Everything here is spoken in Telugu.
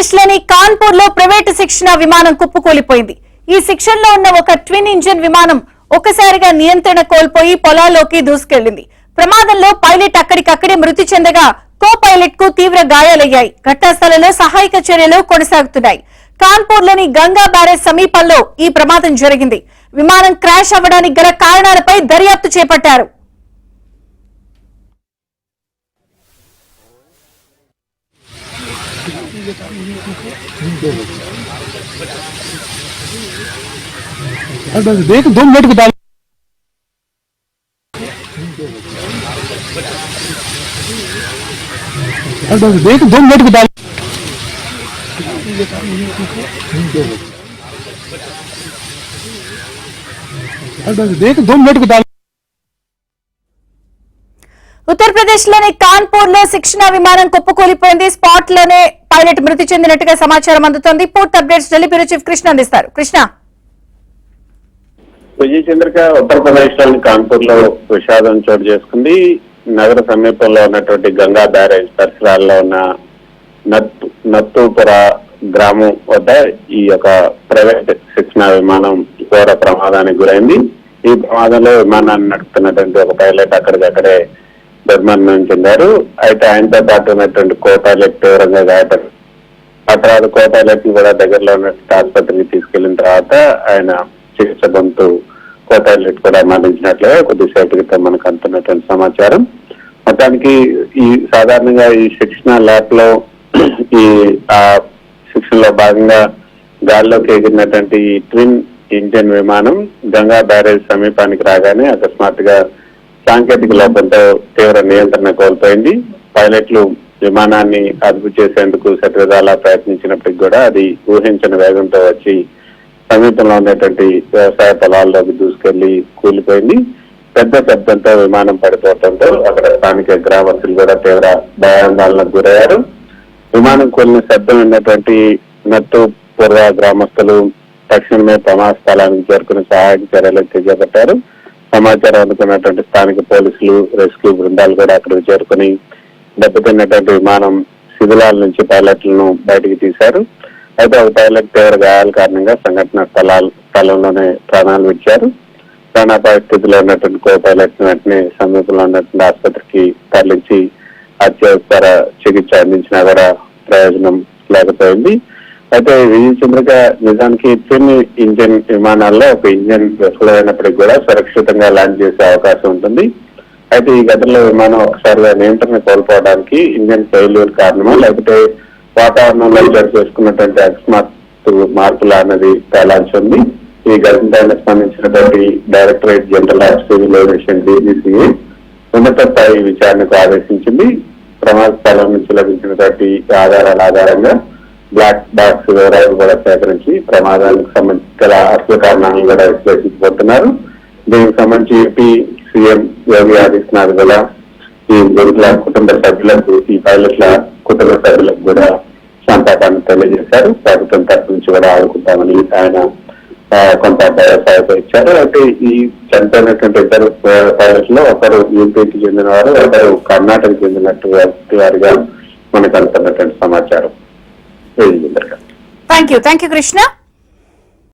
ఉత్తరప్రదేశ్ లోని కాన్పూర్ లో ప్రైవేటు శిక్షణ విమానం కుప్పకూలిపోయింది. ఈ శిక్షణలో ఉన్న ఒక ట్విన్ ఇంజిన్ విమానం ఒక్కసారిగా నియంత్రణ కోల్పోయి పొలాల్లోకి దూసుకెళ్లింది. ప్రమాదంలో పైలట్ అక్కడికక్కడే మృతి చెందగా కో పైలట్ కు తీవ్ర గాయాలయ్యాయి. ఘటనాస్థలంలో సహాయక చర్యలు కొనసాగుతున్నాయి. కాన్పూర్ లోని గంగా బ్యారేజ్ సమీపంలో ఈ ప్రమాదం జరిగింది. విమానం క్రాష్ అవ్వడానికి గల కారణాలపై దర్యాప్తు చేపట్టారు. देख 2 मिनट के बाद देख 2 मिनट के बाद देख 2 मिनट के बाद ఉత్తరప్రదేశ్ లోని కాన్పూర్ లో శిక్షణ విమానం కుప్పకూలిపోయింది. స్పాట్ లోనే పైలట్ మృతి చెందినట్టుగా సమాచారం అందుతోంది. పూర్తి updates Delhi bureau chief Krishna అందిస్తారు. కృష్ణ. విజయ్ చంద్రిక ఉత్తరప్రదేశ్ లోని కాన్పూర్ లో విషాదం చోటు చేసుకుంది. నగర సమీపంలో ఉన్నటువంటి గంగా బ్యారేజ్ పరిసరాల్లో ఉన్న నత్తూపుర గ్రామం వద్ద ఈ యొక్క ప్రైవేట్ శిక్షణ విమానం ఘోర ప్రమాదానికి గురైంది. ఈ ప్రమాదంలో విమానాన్ని నడుపుతున్నటువంటి ఒక పైలట్ అక్కడికక్కడే దుర్మరణం చెందారు. అయితే ఆయనతో పాటు ఉన్నటువంటి కో పైలట్ తీవ్రంగా గాయపడ్డారు. ఆ తర్వాత కో పైలట్ ని కూడా దగ్గరలో ఉన్నటువంటి ఆసుపత్రికి తీసుకెళ్లిన తర్వాత ఆయన చికిత్స పొందుతూ కో పైలట్ కూడా మరణించినట్లే కొద్దిసేపటి క్రితం మనకు అందుతున్నటువంటి సమాచారం. మొత్తానికి ఈ సాధారణంగా ఈ శిక్షణ ల్యాబ్ లో ఈ శిక్షణలో భాగంగా గాల్లోకి ఎగిరినటువంటి ఈ ట్విన్ ఇంజిన్ విమానం గంగా బ్యారేజ్ సమీపానికి రాగానే అకస్మాత్తుగా సాంకేతిక లోపంతో తీవ్ర నియంత్రణ కోల్పోయింది. పైలట్లు విమానాన్ని అదుపు చేసేందుకు శతవిధాలా ప్రయత్నించినప్పటికీ కూడా అది ఊహించని వేగంతో వచ్చి సమీపంలో ఉన్నటువంటి వ్యవసాయ పొలాల్లోకి దూసుకెళ్లి కూలిపోయింది. పెద్ద శబ్దంతో విమానం పడిపోవడంతో అక్కడ స్థానిక గ్రామస్తులు కూడా తీవ్ర భయాందోళనకు గురయ్యారు. విమానం కూలిన శబ్దం ఉన్నటువంటి నత్తూపుర గ్రామస్తులు తక్షణమే ప్రమాద స్థలానికి చేరుకుని సహాయక చర్యలు చేపట్టారు. సమాచారం అందుకున్నటువంటి స్థానిక పోలీసులు రెస్క్యూ బృందాలు కూడా అక్కడికి చేరుకుని దెబ్బతిన్నటువంటి విమానం శిథిలాల నుంచి పైలట్లను బయటికి తీశారు. అయితే ఒక పైలట్ తీవ్ర గాయాల కారణంగా సంఘటన స్థలంలోనే ప్రాణాలు విడిచారు. ప్రాణాపాయ స్థితిలో ఉన్నటువంటి కో పైలట్ ను వెంటనే సమీపంలో ఉన్నటువంటి ఆసుపత్రికి తరలించి అత్యవసర చికిత్స అందించినా కూడా ప్రయోజనం లేకపోయింది. అయితే విజయ చంద్రిక నిజానికి ట్విన్ ఇంజిన్ విమానాల్లో ఒక ఇంజిన్ విఫలమైనప్పటికీ కూడా సురక్షితంగా ల్యాండ్ చేసే అవకాశం ఉంటుంది. అయితే ఈ ఘటనలో విమానం ఒకసారిగా నియంత్రణ కోల్పోవడానికి ఇంజిన్ ఫెయిల్యూర్ కారణమా లేకపోతే వాతావరణంలో చోటు చేసుకున్నటువంటి అకస్మాత్ మార్పులు అన్నది తేలాల్సి ఉంది. ఈ ఘటనపైన స్పందించినటువంటి directorate general of civil aviation DGCA ఉన్నత స్థాయి విచారణకు ఆదేశించింది. ప్రమాద స్థలం నుంచి లభించినటువంటి ఆధారాల ఆధారంగా బ్లాక్ బాక్స్ వివరాలు కూడా సేకరించి ప్రమాదానికి సంబంధించిన అసలు కారణాలను కూడా విశ్లేషించబోతున్నారు. దీనికి సంబంధించి ఏపీ సీఎం యోగి ఆదిత్యనాథ్ కూడా ఈ మృతుల కుటుంబ సభ్యులకు ఈ పైలట్ల కుటుంబ సభ్యులకు కూడా సంతాపాన్ని తెలియజేశారు. ప్రభుత్వం తరఫు నుంచి కూడా ఆదుకుంటామని ఆయన కొంత భరోసా ఇచ్చారు. అయితే ఈ చనిపోయినటువంటి ఇద్దరు పైలట్లు ఒకరు యూపీకి చెందిన వారు, ఒకరు కర్ణాటకకు చెందినటువంటి వారిగా మనకు అందుతున్నటువంటి సమాచారం. Thank you Krishna.